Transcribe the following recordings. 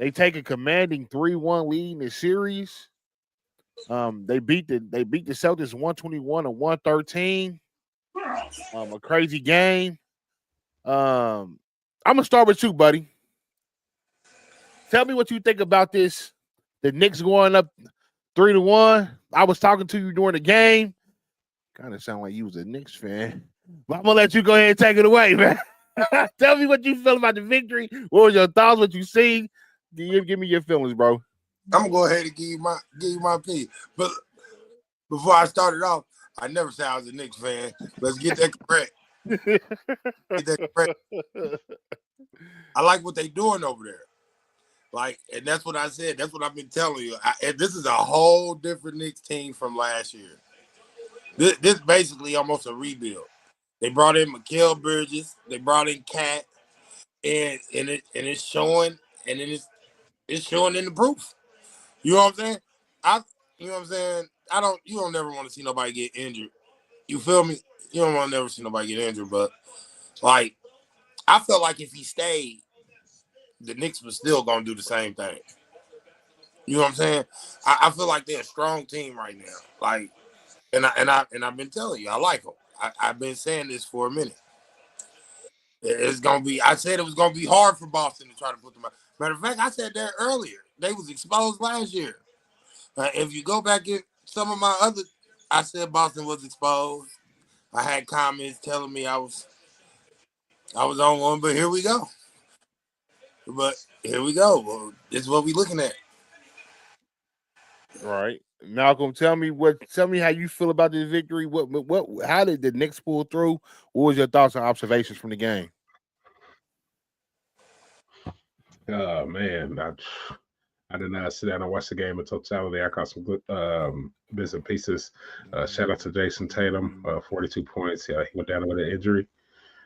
They take a commanding 3-1 lead in the series. They beat the Celtics 121 to 113. A crazy game. I'm gonna start with you, buddy. Tell me what you think about this. The Knicks going up 3-1. I was talking to you during the game. Kind of sound like you was a Knicks fan. But I'm gonna let you go ahead and take it away, man. Tell me what you feel about the victory. What was your thoughts? What you see? Give me your feelings, bro. I'm gonna go ahead and give you my opinion. But before I started off, I never said I was a Knicks fan. Let's get that correct. I like what they doing over there. Like, and that's what I said. That's what I've been telling you. And this is a whole different Knicks team from last year. This basically almost a rebuild. They brought in Mikal Bridges. They brought in Cat, and it's showing, and it's showing in the proof. You know what I'm saying? You know what I'm saying? You don't never want to see nobody get injured. You feel me? You don't want to never see nobody get injured, but like, I felt like if he stayed, the Knicks was still gonna do the same thing. You know what I'm saying? I feel like they're a strong team right now. Like, and I've been telling you, I like them. I've been saying this for a minute. It's gonna be. I said it was gonna be hard for Boston to try to put them out. Matter of fact, I said that earlier. They was exposed last year. If you go back in some of my other, I said Boston was exposed. I had comments telling me I was on one, but here we go. Well, this is what we looking at. All right. Malcolm, tell me how you feel about this victory. How did the Knicks pull through? What was your thoughts and observations from the game? Oh man, I did not sit down and watch the game in totality. I caught some good bits and pieces. Shout out to Jayson Tatum, 42 points. Yeah, he went down with an injury.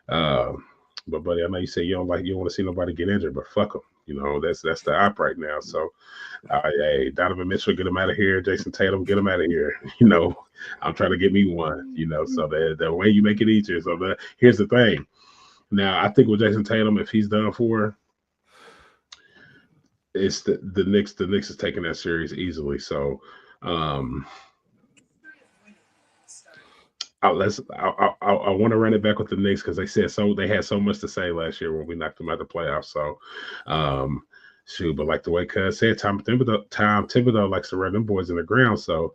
But buddy, I know you say you don't want to see nobody get injured, but fuck them. You know, that's the op right now. So, hey, Donovan Mitchell, get him out of here. Jayson Tatum, get him out of here. You know, I'm trying to get me one. You know, so the way you make it easier. So here's the thing. Now, I think with Jayson Tatum, if he's done for, it's the Knicks. The Knicks is taking that series easily. So, I want to run it back with the Knicks because they had so much to say last year when we knocked them out of the playoffs. So, but like the way Cuz said, Tom Thibodeau likes to run them boys in the ground. So,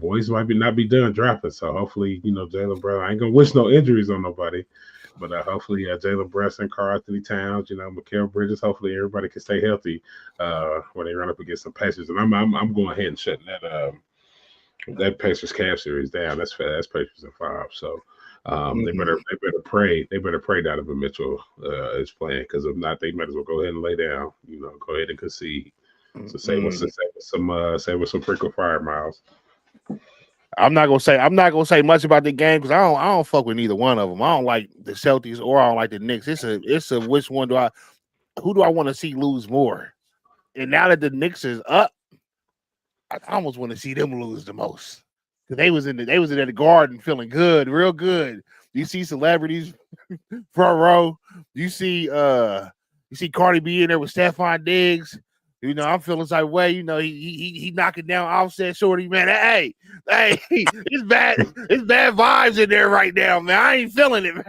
boys might not be done dropping. So hopefully, Jaylen Brown. I ain't gonna wish no injuries on nobody, but hopefully, Jalen Brunson, Karl Anthony Towns, Mikal Bridges. Hopefully, everybody can stay healthy when they run up against some Pacers. And I'm going ahead and shutting that Pacers Cavs series down. That's Pacers in 5. So they better pray Donovan Mitchell is playing, because if not, they might as well go ahead and lay down. Go ahead and concede. So save with some frequent fire miles. I'm not gonna say much about the game because I don't fuck with neither one of them. I don't like the Celtics or I don't like the Knicks. It's a which one who do I want to see lose more? And now that the Knicks is up, I almost want to see them lose the most. Because they was in the garden feeling good, real good. You see celebrities front row. You see Cardi B in there with Stephon Diggs. I'm feeling like way. He knocking down Offset Shorty, man. Hey, it's bad vibes in there right now, man. I ain't feeling it, man.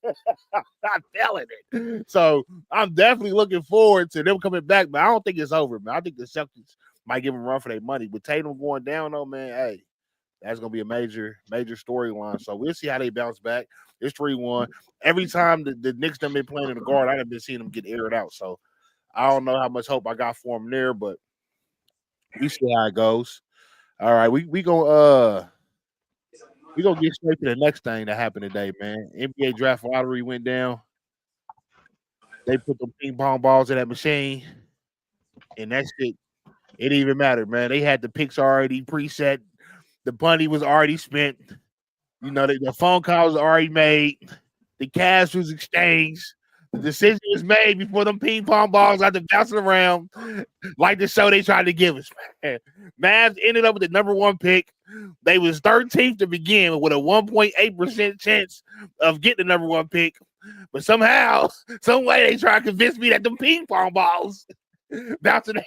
Not feeling it. So I'm definitely looking forward to them coming back, but I don't think it's over, man. I think the Celtics might give them a run for their money. With Tatum going down, though, man, hey, that's gonna be a major storyline. So we'll see how they bounce back. It's 3-1. Every time the Knicks done been playing in the guard, I've been seeing them get aired out. So I don't know how much hope I got for them there, but we see how it goes. All right, we gonna get straight to the next thing that happened today, man. NBA draft lottery went down. They put the ping pong balls in that machine, and that shit, it didn't even matter, man. They had the picks already preset. The money was already spent. The phone calls already made. The cash was exchanged. The decision was made before them ping pong balls got to bouncing around like the show they tried to give us, man. Mavs ended up with the number 1 pick. They was 13th to begin with a 1.8% chance of getting the number 1 pick. But somehow, some way they try to convince me that them ping pong balls Bounce in their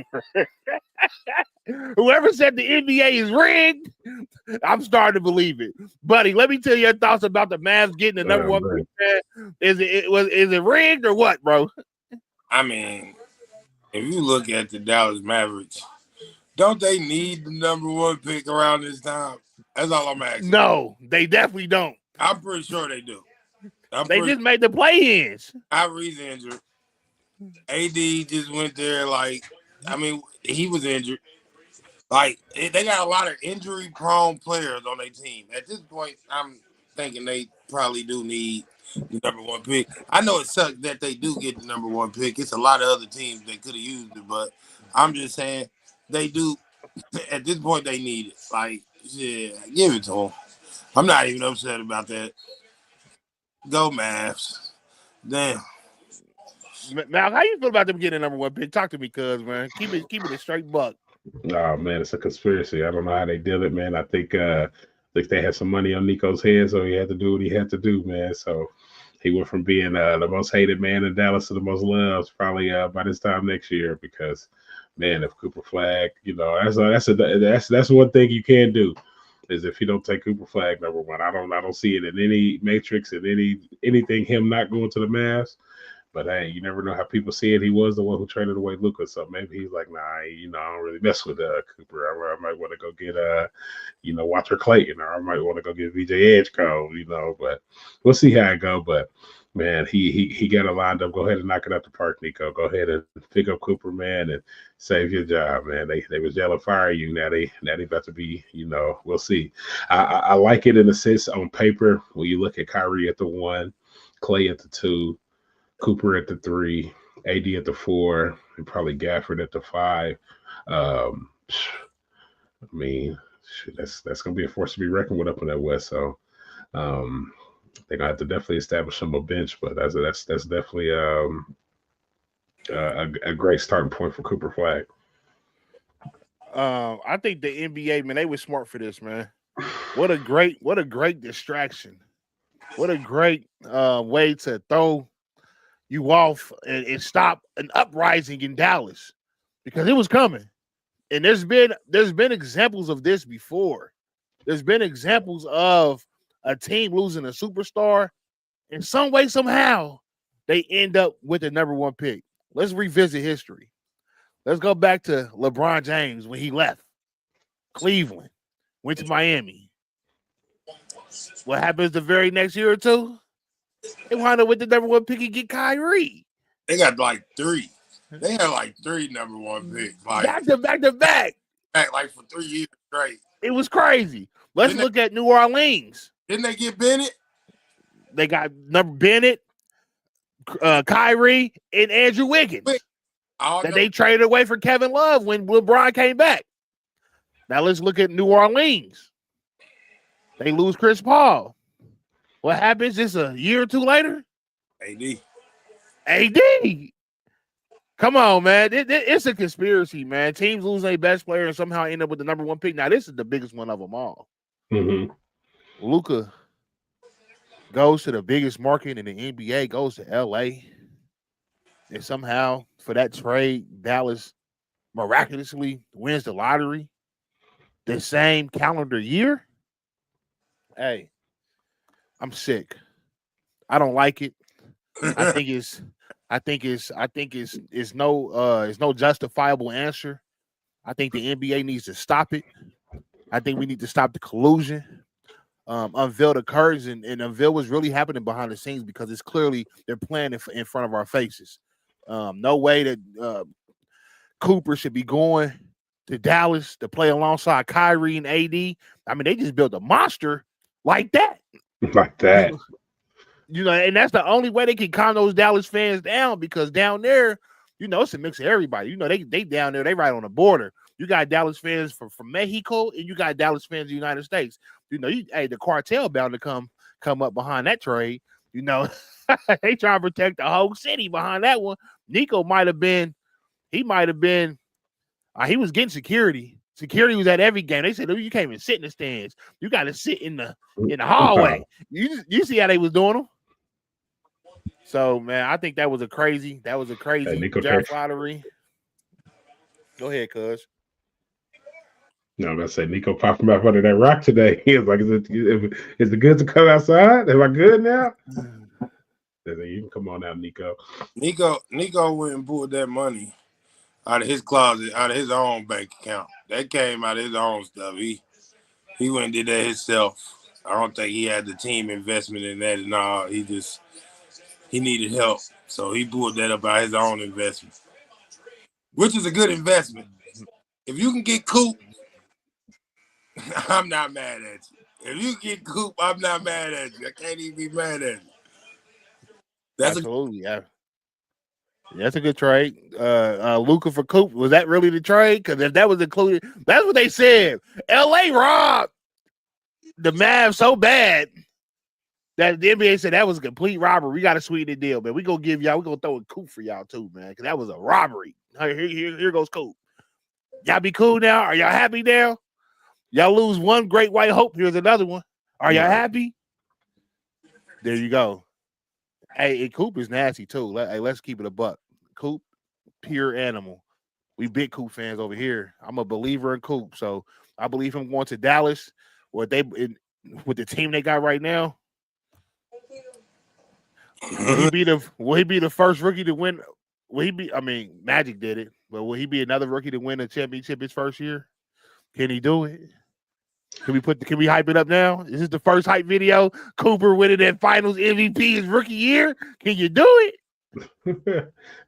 favor. Whoever said the NBA is rigged, I'm starting to believe it. Buddy, let me tell you your thoughts about the Mavs getting the number one pick. Is it rigged or what, bro? I mean, if you look at the Dallas Mavericks, don't they need the number one pick around this time? That's all I'm asking. No, they definitely don't. I'm pretty sure they do. They just made the play-ins. Kyrie's injured. AD just went there he was injured. They got a lot of injury-prone players on their team. At this point, I'm thinking they probably do need the number one pick. I know it sucks that they do get the number one pick. It's a lot of other teams that could have used it, but I'm just saying they do. At this point, they need it. Give it to them. I'm not even upset about that. Go Mavs. Damn. Now, how you feel about them getting a number one pick? Talk to me, cuz, man. Keep it a straight buck. Oh man, it's a conspiracy. I don't know how they did it, man. I think they had some money on Nico's head, so he had to do what he had to do, man. So he went from being the most hated man in Dallas to the most loved probably by this time next year. Because man, if Cooper Flag, that's one thing you can do is if you don't take Cooper Flag number one. I don't see it in any matrix and anything him not going to the Mavs. But hey, you never know how people see it. He was the one who traded away Luka, so maybe he's like, nah, I don't really mess with Cooper. I might want to go get Walter Clayton, or I might want to go get VJ Edgecombe, But we'll see how it go. But man, he got it lined up. Go ahead and knock it out the park, Nico. Go ahead and pick up Cooper, man, and save your job, man. They was yelling fire you. Now they about to be, we'll see. I like it in a sense on paper when you look at Kyrie at the 1, Clay at the 2. Cooper at the 3, AD at the 4, and probably Gafford at the 5. I mean, that's gonna be a force to be reckoned with up in that West. So they're gonna have to definitely establish some more bench, but that's definitely a great starting point for Cooper Flag. I think the NBA, man, they were smart for this, man. What a great distraction. What a great way to throw you off and stop an uprising in Dallas, because it was coming. And there's been examples of this before. There's been examples of a team losing a superstar, and some way, somehow, they end up with the number one pick. Let's revisit history. Let's go back to LeBron James when he left Cleveland, went to Miami. What happens the very next year or two? They wind up with the number one pick and get Kyrie. They got 3. They had 3 number one picks. Back to back. For 3 years straight. It was crazy. Let's look at New Orleans. Didn't they get Bennett? They got Bennett, Kyrie, and Andrew Wiggins. They traded away for Kevin Love when LeBron came back. Now let's look at New Orleans. They lose Chris Paul. What happens? Just a year or two later? AD. Come on, man. It's a conspiracy, man. Teams lose their best player and somehow end up with the number one pick. Now, this is the biggest one of them all. Mm-hmm. Luka goes to the biggest market in the NBA, goes to LA. And somehow, for that trade, Dallas miraculously wins the lottery the same calendar year. Hey, I'm sick. I don't like it. I think it's no justifiable answer. I think the NBA needs to stop it. I think we need to stop the collusion, unveil the curtains, and unveil what's really happening behind the scenes, because it's clearly they're playing in front of our faces. No way that Cooper should be going to Dallas to play alongside Kyrie and AD. I mean, they just built a monster like that. Like that. And that's the only way they can calm those Dallas fans down, because down there, it's a mix of everybody. They down there, they right on the border. You got Dallas fans from Mexico, and you got Dallas fans of the United States. The cartel bound to come up behind that trade. They try to protect the whole city behind that one. Nico he was getting security. Security was at every game. They said, you can't even sit in the stands. You got to sit in the hallway. You see how they was doing them? So, man, I think that was a crazy draft lottery. Go ahead, cuz. No, I'm gonna say Nico popped him up under that rock today. He was like, is it good to come outside? Am I good now? I said, you can come on out, Nico. Nico went and pulled that money out of his closet, out of his own bank account. That came out of his own stuff. He went and did that himself. I don't think he had the team investment in that and all. He needed help. So he pulled that up out of his own investment. Which is a good investment. If you can get Coop, I'm not mad at you. If you get Coop, I'm not mad at you. I can't even be mad at you. Absolutely, yeah. That's a good trade. Luka for Coop. Was that really the trade? Because if that was included, that's what they said. LA robbed the Mavs so bad that the NBA said that was a complete robbery. We got to sweeten the deal, man. We're going to throw a Coop for y'all too, man. Because that was a robbery. Here goes Coop. Y'all be cool now? Are y'all happy now? Y'all lose one great white hope. Here's another one. Are y'all happy? There you go. Hey, Coop is nasty too. Let's keep it a buck. Coop, pure animal. We big Coop fans over here. I'm a believer in Coop, so I believe him going to Dallas. With the team they got right now. Will he be the first rookie to win? Magic did it, but will he be another rookie to win a championship his first year? Can he do it? Can we hype it up now? Is this the first hype video? Cooper winning that finals MVP his rookie year? Can you do it?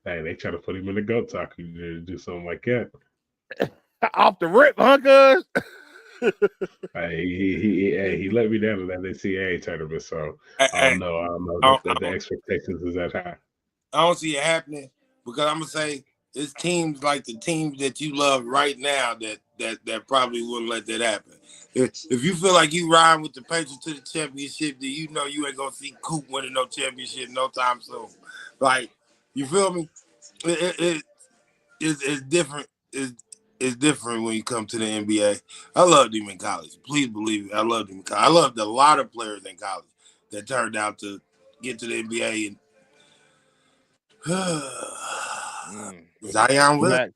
Hey, they try to put him in the GOAT talk to do something like that. Off the rip, huh, cuz? He let me down in that NCAA tournament, so I don't know that the expectations is that high. I don't see it happening because I'm gonna say it's teams like the teams that you love right now that probably wouldn't let that happen. If you feel like you riding with the Patriots to the championship, then you know you ain't gonna see Coop winning no championship no time soon. Like, you feel me? It's different. It's different when you come to the NBA. I loved him in college. Please believe me, I loved him in college. I loved a lot of players in college that turned out to get to the NBA and Zion Williams.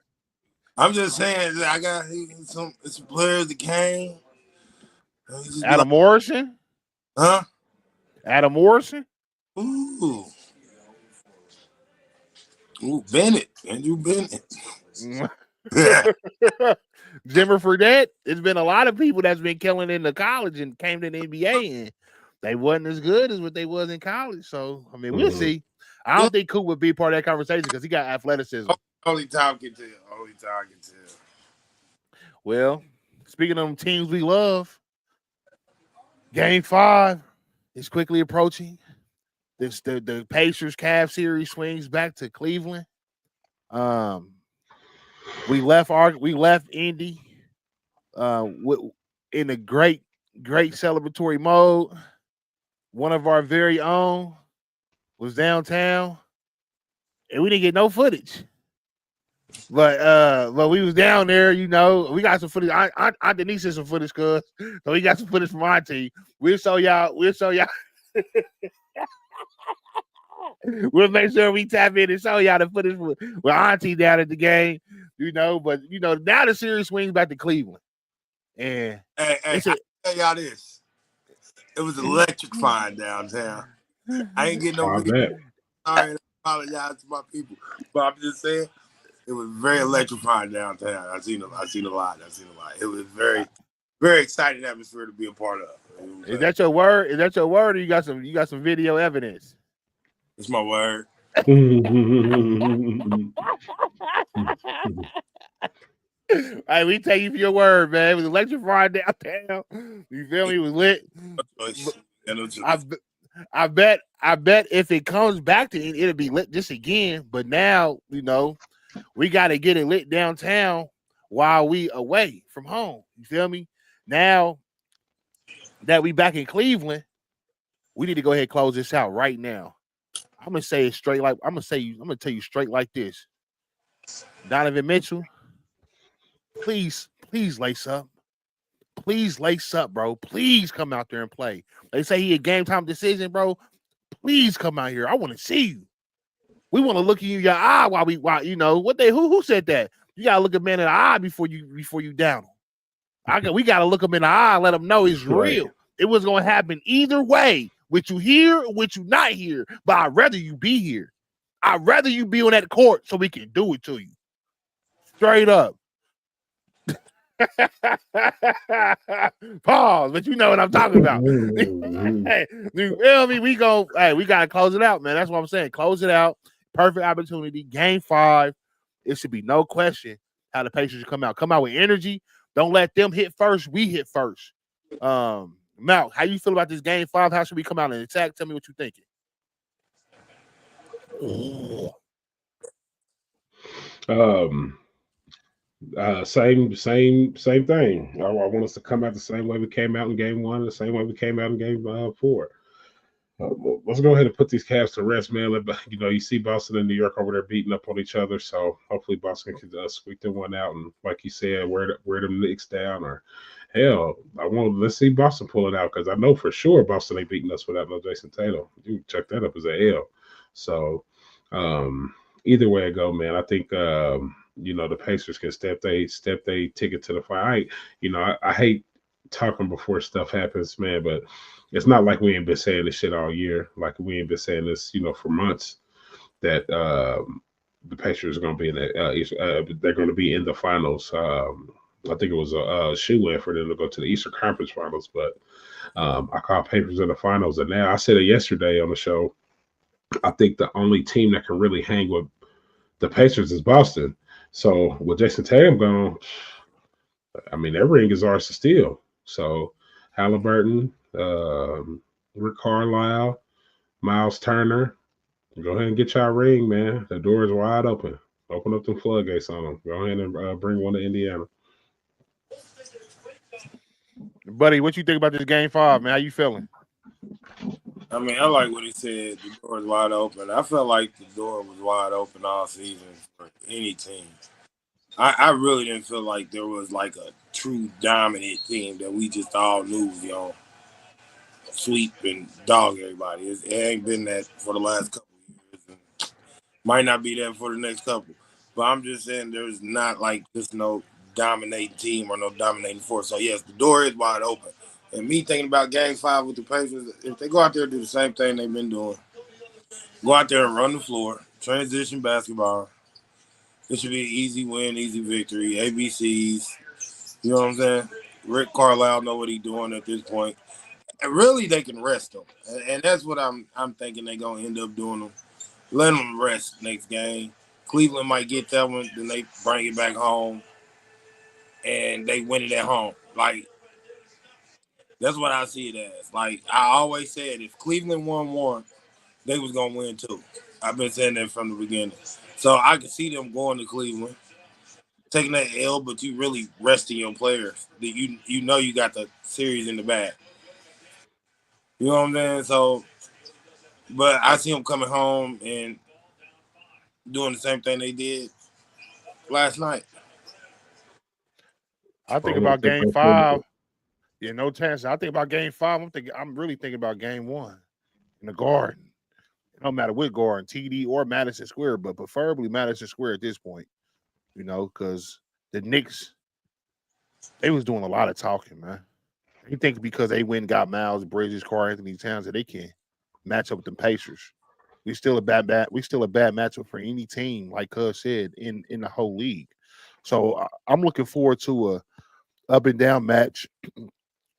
I'm just saying that I got some players that came. Adam Morrison? Huh? Adam Morrison? Ooh, Bennett. Andrew Bennett. Jimmer Fredette. There's been a lot of people that's been killing in the college and came to the NBA and they wasn't as good as what they was in college. So, I mean, we'll see. I don't think Coop would be part of that conversation because he got athleticism. Only time can tell. Well, speaking of teams we love, Game 5 is quickly approaching. The Pacers Cavs series swings back to Cleveland. We left Indy in a great celebratory mode. One of our very own was downtown, and we didn't get no footage. But we was down there, you know. We got some footage. Aunt Denise has some footage, cuz. So we got some footage from Auntie. We'll show y'all. We'll make sure we tap in and show y'all the footage with Auntie down at the game, you know. But you know, now the series swings back to Cleveland. And I tell y'all this. It was electrifying downtown. I ain't getting no video. Sorry, I apologize to my people. But I'm just saying it was very electrifying downtown. I seen a lot. It was very, very exciting atmosphere to be a part of. Is that your word? Or you got some video evidence? It's my word. Hey, we take you for your word, man. It was electrifying downtown. You feel me? It was lit. I bet if it comes back to it, it'll be lit just again. But now, you know, we got to get it lit downtown while we away from home. You feel me? Now that we back in Cleveland, we need to go ahead and close this out right now. I'm gonna say it straight like I'm gonna tell you straight like this. Donovan Mitchell, please lace up. Please lace up, bro. Please come out there and play. They say he a game time decision, bro. Please come out here. I want to see you. We want to look in your eye while you know what who said that? You gotta look a man in the eye before you down him. We gotta look him in the eye and let him know it's real. Right. It was gonna happen either way, with you here or with you not here. But I'd rather you be here. I'd rather you be on that court so we can do it to you. Straight up. Pause, but you know what I'm talking about. You feel me? We gotta close it out, man. That's what I'm saying. Close it out. Perfect opportunity. Game 5. It should be no question how the Pacers should come out. Come out with energy. Don't let them hit first. We hit first. Mal, how you feel about this game 5? How should we come out and attack? Tell me what you're thinking. Same thing. I want us to come out the same way we came out in game 1, the same way we came out in game 4. Let's go ahead and put these Cavs to rest, man. You see Boston and New York over there beating up on each other, so hopefully Boston can squeak them one out and, like you said, wear them Knicks down. Or hell, let's see Boston pull it out, because I know for sure Boston ain't beating us without no Jayson Tatum. You can check that up as a L. So either way it go, man, I think the Pacers can step they ticket to the fight. I hate talking before stuff happens, man, but it's not like we ain't been saying this shit all year. Like, we ain't been saying this, for months, that the Pacers are going to be in they're going to be in the finals. I think it was a shoe-in for them to go to the Eastern Conference Finals, but I call Pacers in the finals. And now, I said it yesterday on the show, I think the only team that can really hang with the Pacers is Boston. So with Jayson Tatum gone, I mean, that ring is ours to steal. So Halliburton, Rick Carlisle, Miles Turner, go ahead and get y'all ring, man. The door is wide open. Open up the floodgates on them. Go ahead and bring one to Indiana. Buddy, what you think about this game 5, man? How you feeling? I mean, I like what he said. The door is wide open. I felt like the door was wide open all season for any team. I really didn't feel like there was like a true dominant team that we just all knew was sweep and dog everybody. It ain't been that for the last couple of years. And might not be that for the next couple. But I'm just saying there's not like just no dominating team or no dominating force. So, yes, the door is wide open. And me thinking about game 5 with the Pacers, if they go out there and do the same thing they've been doing, go out there and run the floor, transition basketball, it should be an easy win, easy victory, ABCs. You know what I'm saying? Rick Carlisle know what he's doing at this point. And really, they can rest them. And that's what I'm thinking they're going to end up doing them. Let them rest next game. Cleveland might get that one, then they bring it back home, and they win it at home. Like, that's what I see it as. Like, I always said, if Cleveland won one, they was going to win 2. I've been saying that from the beginning. So I can see them going to Cleveland, taking that L, but you really resting your players. You know you got the series in the bag. You know what I'm saying? So, but I see them coming home and doing the same thing they did last night. I think about game 5. Yeah, no chance. I think about game 5. I'm really thinking about game 1 in the Garden. No matter what Garden, TD or Madison Square, but preferably Madison Square at this point. Because the Knicks, they was doing a lot of talking, man. You think because they went and got Miles Bridges, Carl Anthony Towns, that they can match up with the Pacers. We still a bad matchup for any team, like Cuz said, in the whole league. So I'm looking forward to a up and down match.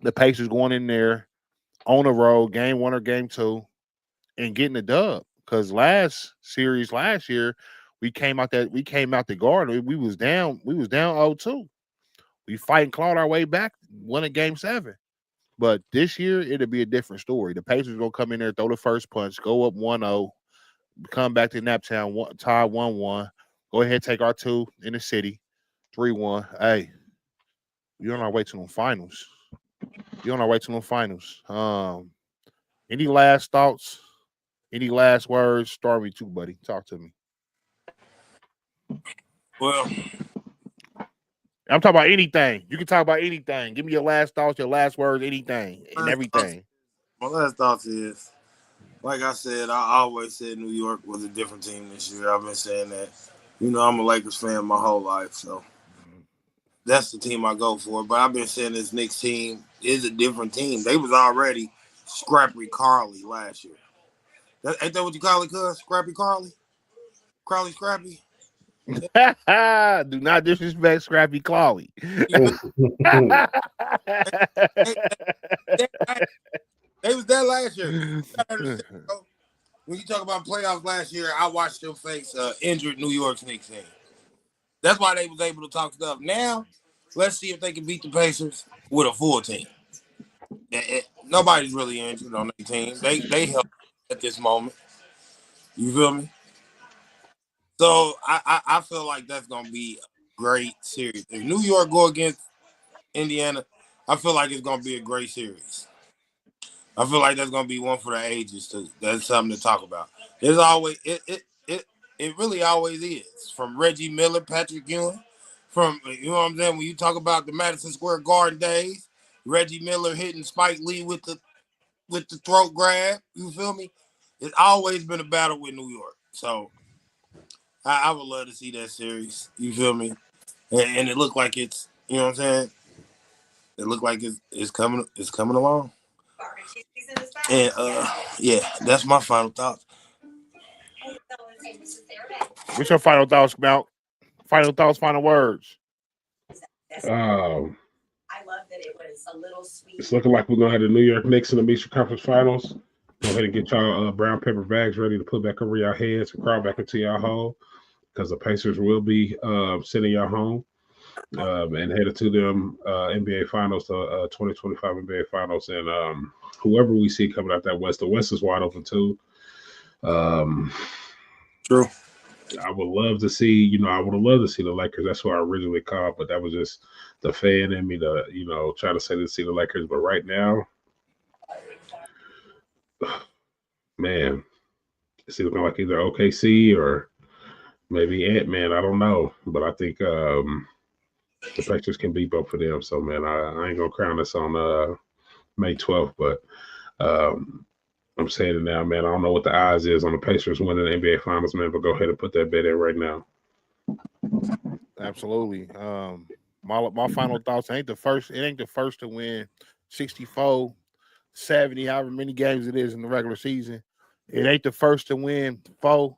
The Pacers going in there on the road, game 1 or game 2, and getting the dub. Because last year, we came out the Garden. We was down 0-2. We fight and clawed our way back, won a game 7. But this year, it'll be a different story. The Pacers going to come in there, throw the first punch, go up 1-0, come back to Naptown, tie 1-1. Go ahead, take our 2 in the city, 3-1. Hey, we're on our way to the finals. Any last thoughts? Any last words? Start with you, buddy. Talk to me. Well, I'm talking about anything. You can talk about anything. Give me your last thoughts, your last words, anything and everything. My last thoughts is, like I said, I always said New York was a different team this year. I've been saying that. You know, I'm a Lakers fan my whole life, so that's the team I go for. But I've been saying this Knicks team is a different team. They was already Scrappy Carly last year. Ain't that what you call it, cuz? Scrappy Carly? Carly Scrappy? Do not disrespect Scrappy Clawley. They was there last year. You gotta understand, bro. When you talk about playoffs last year, I watched them face injured New York Knicks team. That's why they was able to talk stuff. Now, let's see if they can beat the Pacers with a full team. Nobody's really injured on their team. They help at this moment. You feel me? So I feel like that's gonna be a great series. If New York go against Indiana, I feel like it's gonna be a great series. I feel like that's gonna be one for the ages too. That's something to talk about. There's always it really always is. From Reggie Miller, Patrick Ewing, from you know what I'm saying. When you talk about the Madison Square Garden days, Reggie Miller hitting Spike Lee with the throat grab. You feel me? It's always been a battle with New York. So I would love to see that series. You feel me? And it looked like it's, you know what I'm saying? It looked like it's coming along. And yeah, that's my final thoughts. What's your final thoughts about? Final thoughts, final words. I love that it was a little sweet. It's looking like we're gonna have the New York Knicks in the Eastern Conference Finals. Go ahead and get y'all brown paper bags ready to put back over your heads and crawl back into your hole, because the Pacers will be sending y'all home and headed to them NBA Finals, the 2025 NBA Finals, and whoever we see coming out that West, the West is wide open too. True. I would love to see, I would have loved to see the Lakers. That's who I originally called, but that was just the fan in me to, try to say to see the Lakers. But right now, man, it's looking like either OKC or maybe Ant-Man. I don't know, but I think the Pacers can beat both of them. So, man, I ain't gonna crown this on May 12th, but I'm saying it now, man. I don't know what the odds is on the Pacers winning the NBA Finals, man, but go ahead and put that bet in right now. Absolutely. My final thoughts. It ain't the first to win 64, 70, however many games it is in the regular season. It ain't the first to win 4,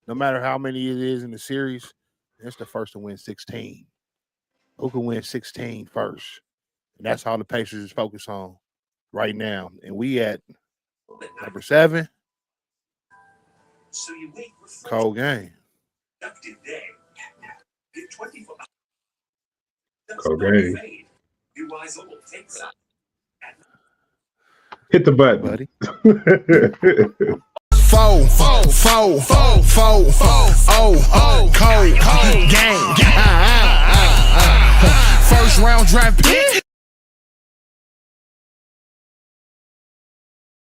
no matter how many it is in the series. It's the first to win 16. Who can win 16 first? And that's all the Pacers is focused on right now. And we at number 7. Cold game. Cold game. Hit the button, buddy. Four, cold game. First round draft pick.